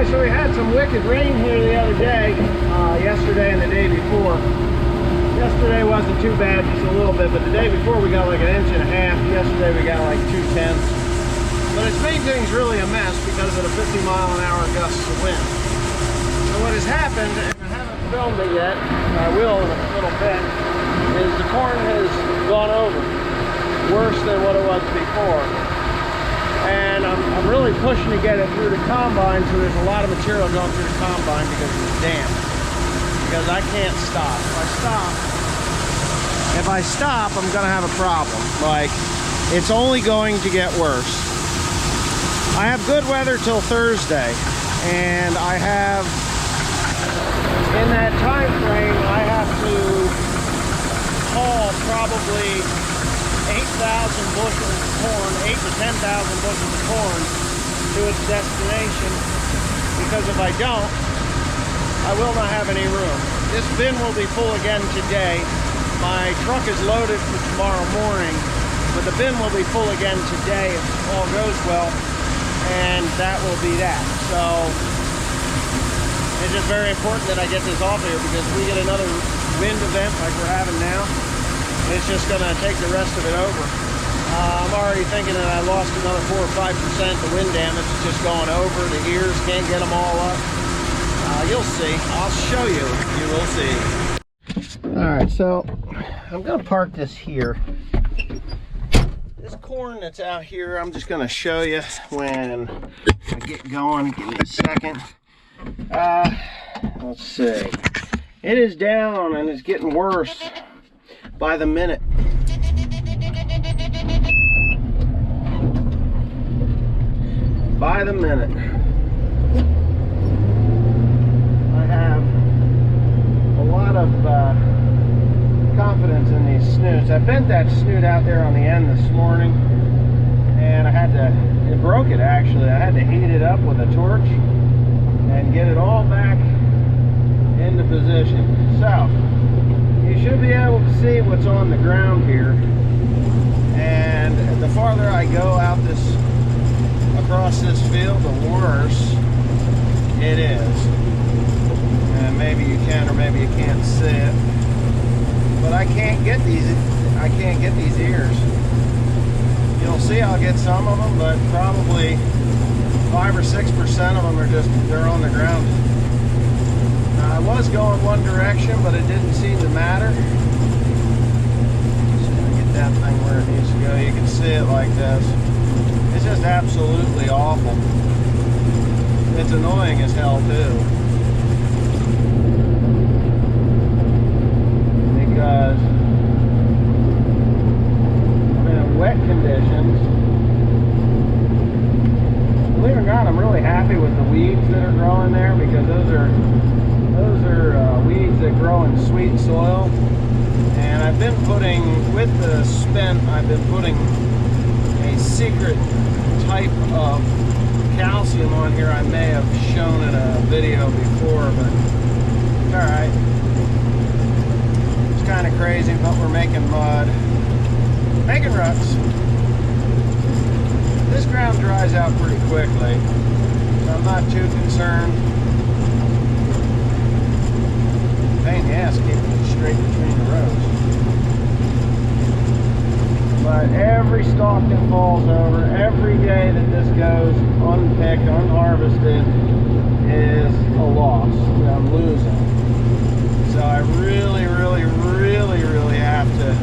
Alright, so we had some wicked rain here the other day, yesterday and the day before. Yesterday wasn't too bad, just a little bit, but the day before we got like 1.5 inches. Yesterday we got like 2/10. But it's made things really a mess because of the 50-mile-an-hour gusts of wind. So what has happened, and I haven't filmed it yet, I will in a little bit, is the corn has gone over worse than what it was before. And I'm really pushing to get it through the combine, so there's a lot of material going through the combine because it's damp. Because I can't stop. If I stop, I'm gonna have a problem. Like, it's only going to get worse. I have good weather till Thursday, and I have, in that time frame, I have to haul probably 8,000 bushels of corn, 8 to 10,000 bushels of corn to its destination, because if I don't, I will not have any room. This bin will be full again today. My truck is loaded for tomorrow morning, but the bin will be full again today if all goes well, and that will be that. So it's just very important that I get this off here, because if we get another wind event like we're having now, it's just going to take the rest of it over. I'm already thinking that I lost another 4 or 5%. The wind damage is just going over. The ears can't get them all up. You'll see. I'll show you. You will see. Alright, so I'm going to park this here. This corn that's out here, I'm just going to show you when I get going. Give me a second. Let's see. It is down and it's getting worse by the minute. By the minute. I have a lot of confidence in these snoots. I bent that snoot out there on the end this morning, and I had to, it broke it actually. I had to heat it up with a torch and get it all back into position. So, you should be able to see what's on the ground here, and the farther I go out across this field, the worse it is. And maybe you can, or maybe you can't see it, but I can't get these ears. You'll see I'll get some of them, but probably 5 or 6% of them are they're on the ground. I was going one direction, but it didn't seem to matter. Just gonna get that thing where it needs to go. You can see it like this. It's just absolutely awful. It's annoying as hell too. Because in wet conditions, believe it or not, I'm really happy with the weeds that are growing there, because those are weeds that grow in sweet soil. And I've been putting, with the spent, I've been putting a secret type of calcium on here. I may have shown in a video before, but it's alright. It's kind of crazy, but we're making mud, making ruts. This ground dries out pretty quickly, so I'm not too concerned. Pain in the ass keeping it straight between the rows. But every stalk that falls over, every day that this goes unpicked, unharvested, is a loss that I'm losing. So I really, really, really, really have to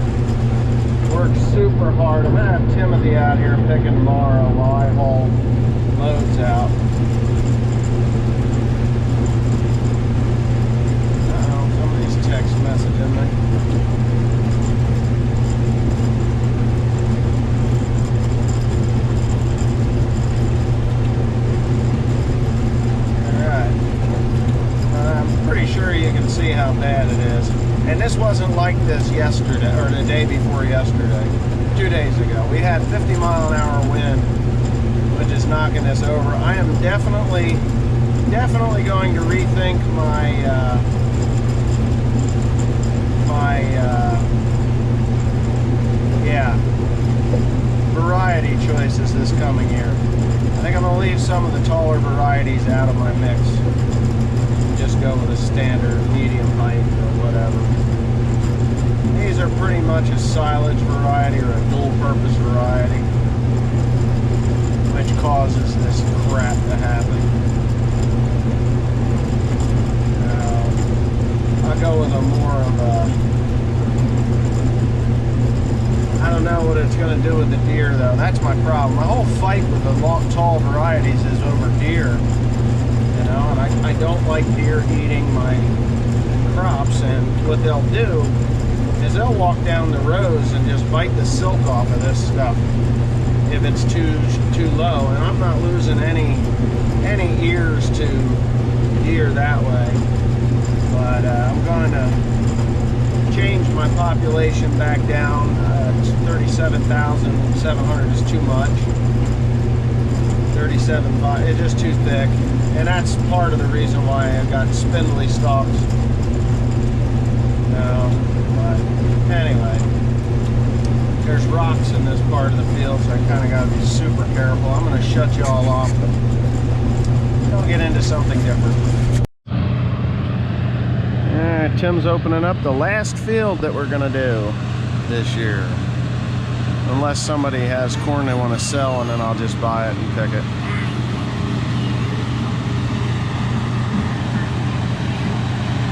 work super hard. I'm going to have Timothy out here picking tomorrow while I haul loads out. Somebody's text messaging me. Sure, you can see how bad it is. And this wasn't like this yesterday, or the day before yesterday, 2 days ago. We had 50-mile-an-hour wind, which is knocking this over. I am definitely going to rethink my variety choices this coming year. I think I'm going to leave some of the taller varieties out of my mix. Just go with a standard medium height or whatever. These are pretty much a silage variety or a dual purpose variety, which causes this crap to happen. I'll go with a more of a, I don't know what it's going to do with the deer though. That's my problem. My whole fight with the long, tall varieties is over deer. You know, and I don't like deer eating my crops, and what they'll do is they'll walk down the rows and just bite the silk off of this stuff if it's too low, and I'm not losing any ears to deer that way. But I'm going to change my population back down. 37,700 is too much. 37,500, it's just too thick, and that's part of the reason why I got spindly stalks. But anyway, there's rocks in this part of the field, so I kind of got to be super careful. I'm going to shut you all off, but we'll get into something different. Tim's opening up the last field that we're going to do this year. Unless somebody has corn they want to sell, and then I'll just buy it and pick it.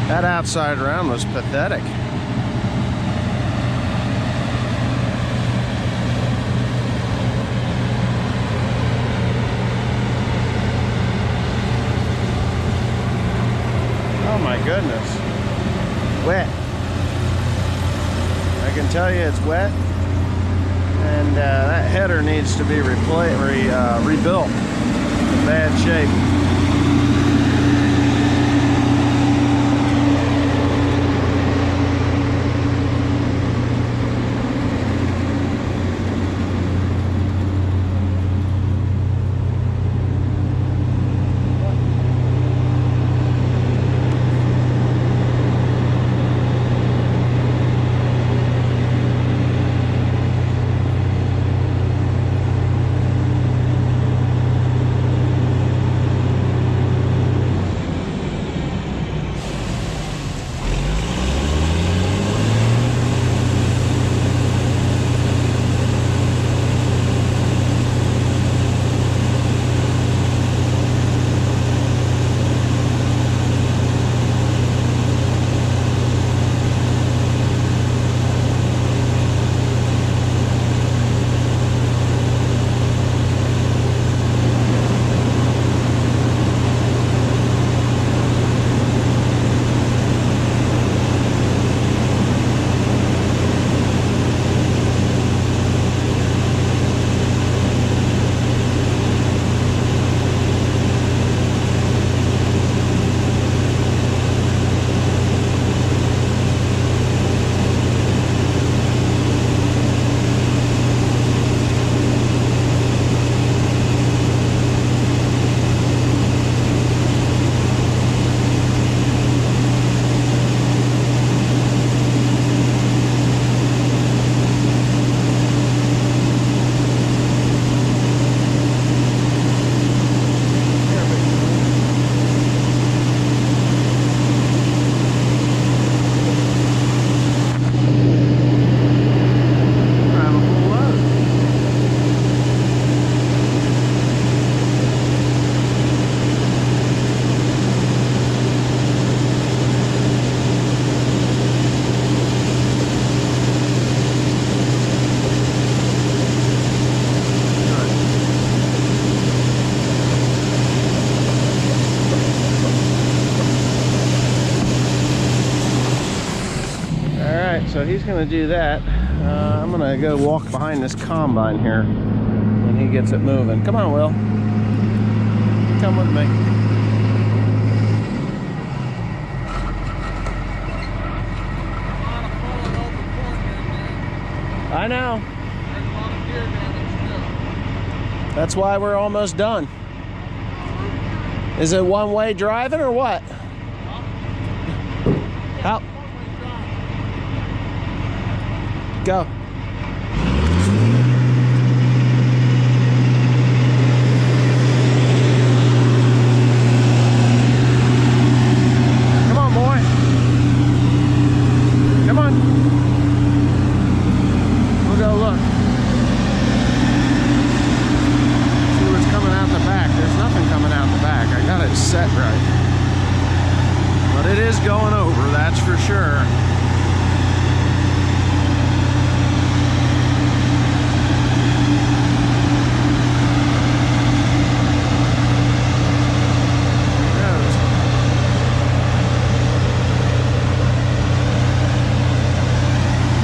That outside round was pathetic. Oh my goodness. Wet. I can tell you it's wet. And that header needs to be rebuilt. In bad shape. So he's going to do that. I'm going to go walk behind this combine here when he gets it moving. Come on, Will. Come with me. I know. That's why we're almost done. Is it one-way driving or what? How? Go. set right. But it is going over, that's for sure.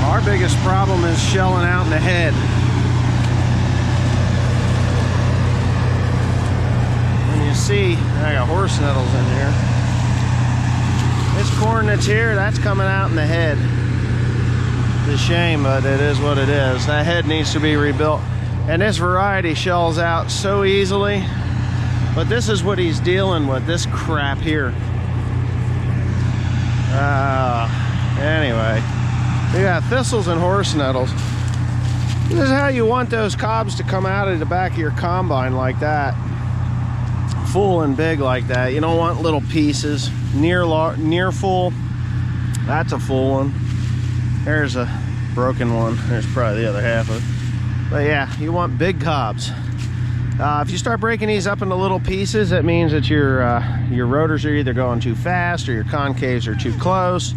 Our biggest problem is shelling out in the head. And you see, I got horse nettles in here. This corn that's here, that's coming out in the head. It's a shame, but it is what it is. That head needs to be rebuilt. And this variety shells out so easily. But this is what he's dealing with, this crap here. Anyway. We got thistles and horse nettles. This is how you want those cobs to come out of the back of your combine like that. Full and big like that. You don't want little pieces. Near full. That's a full one. There's a broken one. There's probably the other half of it. But yeah, you want big cobs. If you start breaking these up into little pieces, that means that your rotors are either going too fast or your concaves are too close.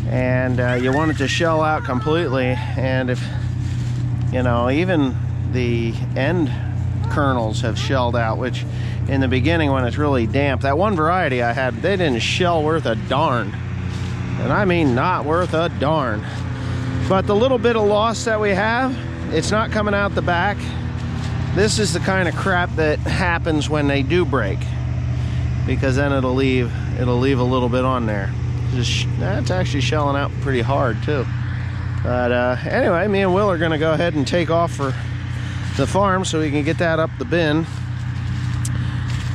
And you want it to shell out completely. And if, you know, even the end kernels have shelled out, which in the beginning when it's really damp, that one variety I had, they didn't shell worth a darn. And I mean not worth a darn. But the little bit of loss that we have, it's not coming out the back. This is the kind of crap that happens when they do break, because then it'll leave a little bit on there. That's actually shelling out pretty hard too. But anyway, me and Will are gonna go ahead and take off for the farm so we can get that up the bin.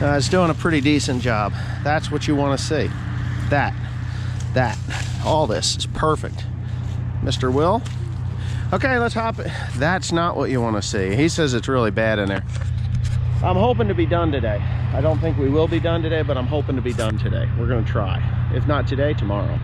It's doing a pretty decent job. That's what you want to see. All this is perfect. Mr. Will. Okay, let's hop. That's not what you want to see. He says it's really bad in there. I'm hoping to be done today. I don't think we will be done today, but I'm hoping to be done today. We're gonna try. If not today, tomorrow.